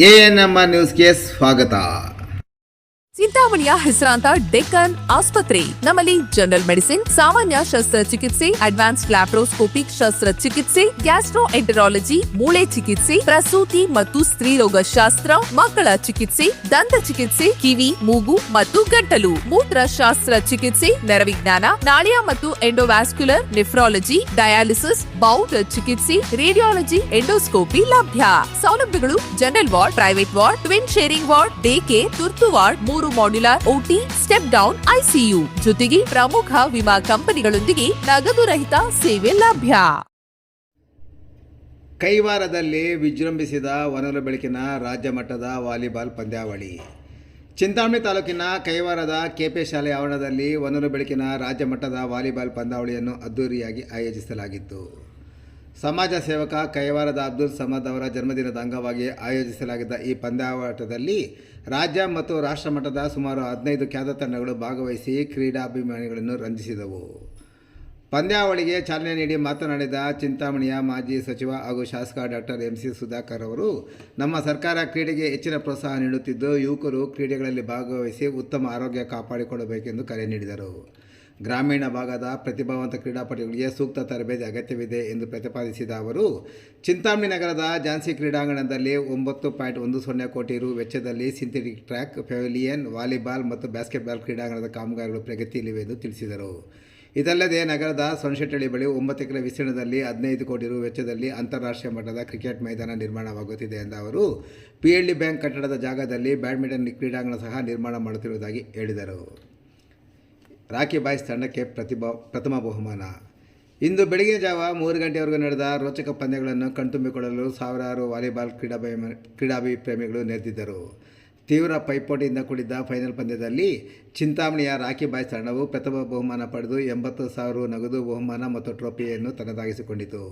ANM ನ್ಯೂಸ್ಗೆ ಸ್ವಾಗತ. ಚಿಂತಾಮಣಿಯ ಹೆಸರಾಂತ ಡೆಕ್ಕನ್ ಆಸ್ಪತ್ರೆ. ನಮ್ಮಲ್ಲಿ ಜನರಲ್ ಮೆಡಿಸಿನ್, ಸಾಮಾನ್ಯ ಶಸ್ತ್ರಚಿಕಿತ್ಸೆ, ಅಡ್ವಾನ್ಸ್ಡ್ ಲ್ಯಾಪ್ರೋಸ್ಕೋಪಿಕ್ ಶಸ್ತ್ರಚಿಕಿತ್ಸೆ, ಗ್ಯಾಸ್ಟ್ರೋಎಂಟರಾಲಜಿ, ಮೂಳೆ ಚಿಕಿತ್ಸೆ, ಪ್ರಸೂತಿ ಮತ್ತು ಸ್ತ್ರೀರೋಗ ಶಾಸ್ತ್ರ, ಮಕ್ಕಳ ಚಿಕಿತ್ಸೆ, ದಂತ ಚಿಕಿತ್ಸೆ, ಕಿವಿ, ಮೂಗು ಮತ್ತು ಗಂಟಲು, ಮೂತ್ರಶಾಸ್ತ್ರ ಚಿಕಿತ್ಸೆ, ನರವಿಜ್ಞಾನ, ನಾಳಿಯ ಮತ್ತು ಎಂಡೋವ್ಯಾಸ್ಕ್ಯುಲರ್, ನೆಫ್ರಾಲಜಿ, ಡಯಾಲಿಸಿಸ್, ಬೌಲ್ ಚಿಕಿತ್ಸೆ, ರೇಡಿಯಾಲಜಿ, ಎಂಡೋಸ್ಕೋಪಿ ಲಭ್ಯ. ಸೌಲಭ್ಯಗಳು: general ward, private ward, twin sharing ward, day care, ತುರ್ತು ward, 3 modular OT, step down ICU, ಜೊತೆಗೆ ಪ್ರಮುಖ ವಿಮಾ ಕಂಪನಿಗಳೊಂದಿಗೆ ನಗದು ರಹಿತ ಸೇವೆ ಲಭ್ಯ. ಕೈವಾರದಲ್ಲಿ ವಿಜೃಂಭಿಸಿದ ಹೊನಲು ಬೆಳಕಿನ ರಾಜ್ಯ ಮಟ್ಟದ ವಾಲಿಬಾಲ್ ಪಂದ್ಯಾವಳಿ. ಚಿಂತಾಮಣಿ ತಾಲೂಕಿನ ಕೈವಾರದ ಕೆಪಿ ಶಾಲೆ ಆವರಣದಲ್ಲಿ ಹೊನಲು ಬೆಳಕಿನ ರಾಜ್ಯ ಮಟ್ಟದ ವಾಲಿಬಾಲ್ ಪಂದ್ಯಾವಳಿಯನ್ನು ಅದ್ದೂರಿಯಾಗಿ ಆಯೋಜಿಸಲಾಗಿತ್ತು. ಸಮಾಜ ಸೇವಕ ಕೈವಾರದ ಅಬ್ದುಲ್ ಸಮದ್ ಅವರ ಜನ್ಮದಿನದ ಅಂಗವಾಗಿ ಆಯೋಜಿಸಲಾಗಿದ್ದ ಈ ಪಂದ್ಯಾಟದಲ್ಲಿ ರಾಜ್ಯ ಮತ್ತು ರಾಷ್ಟ್ರ ಮಟ್ಟದ ಸುಮಾರು 15 ಖ್ಯಾತ ತಂಡಗಳು ಭಾಗವಹಿಸಿ ಕ್ರೀಡಾಭಿಮಾನಿಗಳನ್ನು ರಂಜಿಸಿದವು. ಪಂದ್ಯಾವಳಿಗೆ ಚಾಲನೆ ನೀಡಿ ಮಾತನಾಡಿದ ಚಿಂತಾಮಣಿಯ ಮಾಜಿ ಸಚಿವ ಹಾಗೂ ಶಾಸಕ ಡಾಕ್ಟರ್ MC ಸುಧಾಕರ್ ಅವರು, ನಮ್ಮ ಸರ್ಕಾರ ಕ್ರೀಡೆಗೆ ಹೆಚ್ಚಿನ ಪ್ರೋತ್ಸಾಹ ನೀಡುತ್ತಿದ್ದು, ಯುವಕರು ಕ್ರೀಡೆಗಳಲ್ಲಿ ಭಾಗವಹಿಸಿ ಉತ್ತಮ ಆರೋಗ್ಯ ಕಾಪಾಡಿಕೊಳ್ಳಬೇಕೆಂದು ಕರೆ ನೀಡಿದರು. ಗ್ರಾಮೀಣ ಭಾಗದ ಪ್ರತಿಭಾವಂತ ಕ್ರೀಡಾಪಟುಗಳಿಗೆ ಸೂಕ್ತ ತರಬೇತಿ ಅಗತ್ಯವಿದೆ ಎಂದು ಪ್ರತಿಪಾದಿಸಿದ ಅವರು, ಚಿಂತಾಮಣಿ ನಗರದ ಝಾನ್ಸಿ ಕ್ರೀಡಾಂಗಣದಲ್ಲಿ 9.10 ಕೋಟಿ ರು ವೆಚ್ಚದಲ್ಲಿ ಸಿಂಥೆಟಿಕ್ ಟ್ರ್ಯಾಕ್, ಪೆವಿಲಿಯನ್, ವಾಲಿಬಾಲ್ ಮತ್ತು ಬ್ಯಾಸ್ಕೆಟ್ಬಾಲ್ ಕ್ರೀಡಾಂಗಣದ ಕಾಮಗಾರಿಗಳು ಪ್ರಗತಿಯಲ್ಲಿವೆ ಎಂದು ತಿಳಿಸಿದರು. ಇದಲ್ಲದೆ ನಗರದ ಸೊನ್ಶೆಟ್ಟಳ್ಳಿ ಬಳಿ 9 ಎಕರೆ ವಿಸ್ತೀರ್ಣದಲ್ಲಿ 15 ಕೋಟಿ ರು ವೆಚ್ಚದಲ್ಲಿ ಅಂತಾರಾಷ್ಟ್ರೀಯ ಮಟ್ಟದ ಕ್ರಿಕೆಟ್ ಮೈದಾನ ನಿರ್ಮಾಣವಾಗುತ್ತಿದೆ ಎಂದ ಅವರು, PLD ಬ್ಯಾಂಕ್ ಕಟ್ಟಡದ ಜಾಗದಲ್ಲಿ ಬ್ಯಾಡ್ಮಿಂಟನ್ ಕ್ರೀಡಾಂಗಣ ಸಹ ನಿರ್ಮಾಣ ಮಾಡುತ್ತಿರುವುದಾಗಿ ಹೇಳಿದರು. ರಾಕಿ ಬಾಯ್ಸ್ ತಂಡಕ್ಕೆ ಪ್ರಥಮ ಬಹುಮಾನ. ಇಂದು ಬೆಳಗಿನ ಜಾವ 3 ಗಂಟೆಯವರೆಗೂ ನಡೆದ ರೋಚಕ ಪಂದ್ಯಗಳನ್ನು ಕಣ್ತುಂಬಿಕೊಳ್ಳಲು ಸಾವಿರಾರು ವಾಲಿಬಾಲ್ ಕ್ರೀಡಾಭಿಪ್ರೇಮಿಗಳು ನೆರೆದಿದ್ದರು. ತೀವ್ರ ಪೈಪೋಟಿಯಿಂದ ಕೂಡಿದ್ದ ಫೈನಲ್ ಪಂದ್ಯದಲ್ಲಿ ಚಿಂತಾಮಣಿಯ ರಾಕಿ ಬಾಯ್ಸ್ ತಂಡವು ಪ್ರಥಮ ಬಹುಮಾನ ಪಡೆದು 80,000 ನಗದು ಬಹುಮಾನ ಮತ್ತು ಟ್ರೋಫಿಯನ್ನು ತನ್ನದಾಗಿಸಿಕೊಂಡಿತು.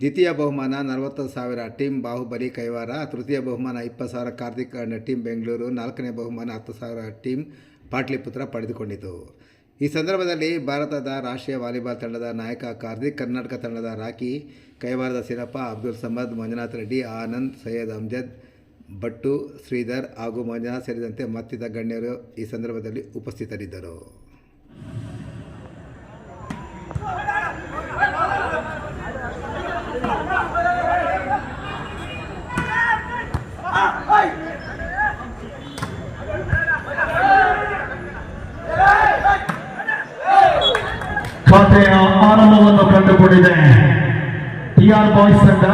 ದ್ವಿತೀಯ ಬಹುಮಾನ 40,000 ಟೀಮ್ ಬಾಹುಬಲಿ ಕೈವಾರ, ತೃತೀಯ ಬಹುಮಾನ 20,000 ಕಾರ್ತಿಕ್ ಅಂಡ್ ಟೀಮ್ ಬೆಂಗಳೂರು, 4ನೇ ಬಹುಮಾನ 10,000 ಟೀಮ್ ಪಾಟ್ಲಿಪುತ್ರ ಪಡೆದುಕೊಂಡಿತು. ಈ ಸಂದರ್ಭದಲ್ಲಿ ಭಾರತದ ರಾಷ್ಟ್ರೀಯ ವಾಲಿಬಾಲ್ ತಂಡದ ನಾಯಕ ಕಾರ್ತಿಕ್, ಕರ್ನಾಟಕ ತಂಡದ ರಾಕಿ, ಕೈವಾರದ ಸಿರಪ್ಪ, ಅಬ್ದುಲ್ ಸಮದ್, ಮಂಜುನಾಥ್ ರೆಡ್ಡಿ, ಆನಂದ್, ಸೈಯದ್ ಅಮ್ಜದ್, ಭಟ್ಟು, ಶ್ರೀಧರ್ ಹಾಗೂ ಮಂಜುನಾಥ್ ಸೇರಿದಂತೆ ಮತ್ತಿತರ ಗಣ್ಯರು ಈ ಸಂದರ್ಭದಲ್ಲಿ ಉಪಸ್ಥಿತರಿದ್ದರು. ಖಾತೆಯ ಆರಂಭವನ್ನು ಕಂಡುಕೊಂಡಿದೆ TR ಬಾಯ್ಸ್ ತಂಡ.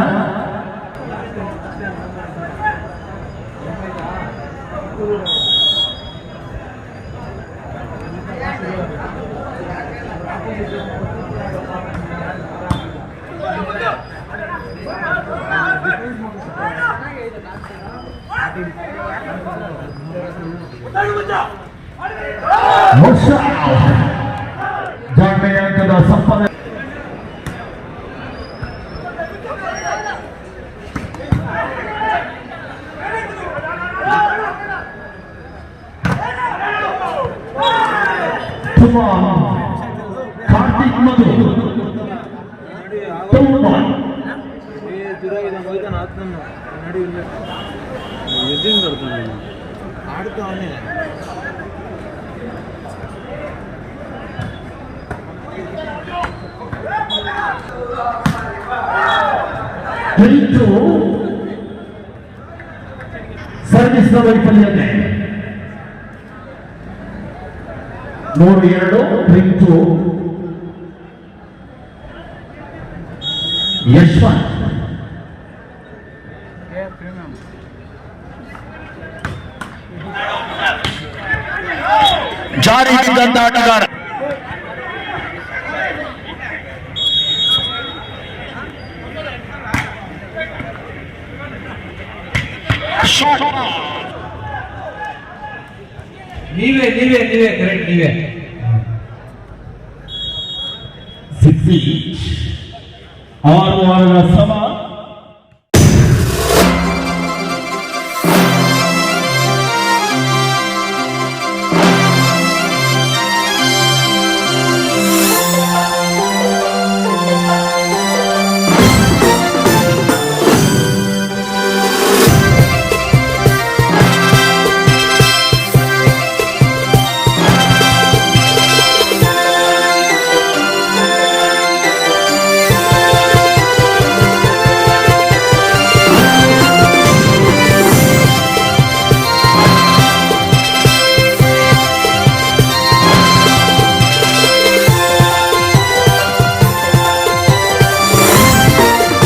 ಜಾಣ್ಮೆಯ ಅಂಕದ ಸಂಪಾದನೆ. ಕಾರ್ತಿಕ್ ಮಧು ಸರ್ವಿಸ್ ವೈಫಲ್ಯತೆ 3-2 ಯಶ್ವಂತ್. ಜಾರಿ ಬಿದ್ದಂತ ಆಟಗಾರ ನೀವೇ ಕರೆಕ್ಟ್, ನೀವೇ 6 ವಾರಗಳ ಸಮ